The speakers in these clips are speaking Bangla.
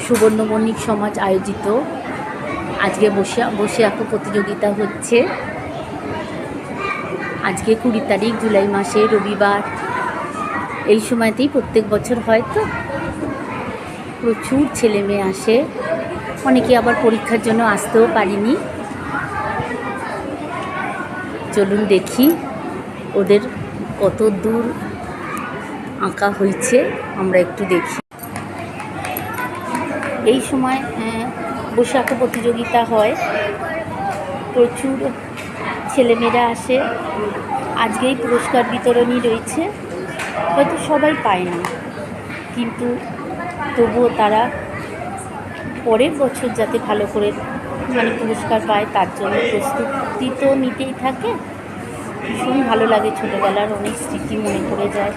সুবর্ণবণিক সমাজ আয়োজিত আজকে বসে আঁকো প্রতিযোগিতা হচ্ছে। আজকে 20 তারিখ জুলাই মাসে রবিবার। এই সময়তেই প্রত্যেক বছর হয়, তো প্রচুর ছেলে মেয়ে আসে। অনেকে আবার পরীক্ষার জন্য আসতেও পারিনি। চলুন দেখি ওদের কত দূর আঁকা হয়েছে, আমরা একটু দেখি। এই সময় বসে আঁকো প্রতিযোগিতা হয়, প্রচুর ছেলেমেয়েরা আসে। আজকেই পুরস্কার বিতরণী রয়েছে। হয়তো সবাই পায় না, কিন্তু তবুও তারা পরের বছর যাতে ভালো করে পুরস্কার পায় তার জন্য প্রস্তুতি তো নিতেই থাকে। ভীষণ ভালো লাগে, ছোটোবেলার অনেক স্মৃতি মনে পড়ে যায়,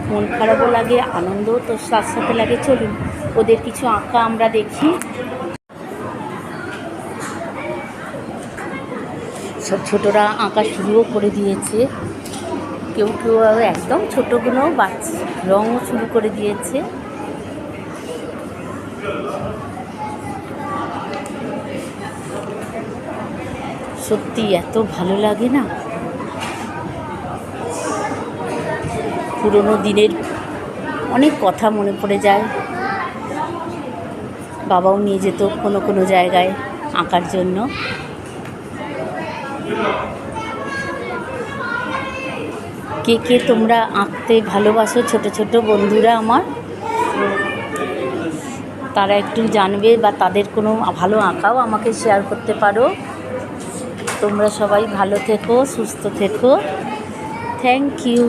মন খারাপও লাগে, আনন্দও তো তার সাথে লাগে। চলুন ওদের কিছু আঁকা আমরা দেখি। সব ছোটরা আঁকা শুরুও করে দিয়েছে, কেউ কেউ একদম ছোটোগুলো বাচ্চা রঙও শুরু করে দিয়েছে। সত্যি এত ভালো লাগে না, পুরনো দিনের অনেক কথা মনে পড়ে যায়। বাবাও নিয়ে যেত কোনো কোনো জায়গায় আঁকার জন্য। কে কে তোমরা আঁকতে ভালোবাসো ছোট ছোট বন্ধুরা আমার, তারা একটু জানবে, বা তাদের কোনো ভালো আঁকাও আমাকে শেয়ার করতে পারো। তোমরা সবাই ভালো থেকো, সুস্থ থেকো। Thank you.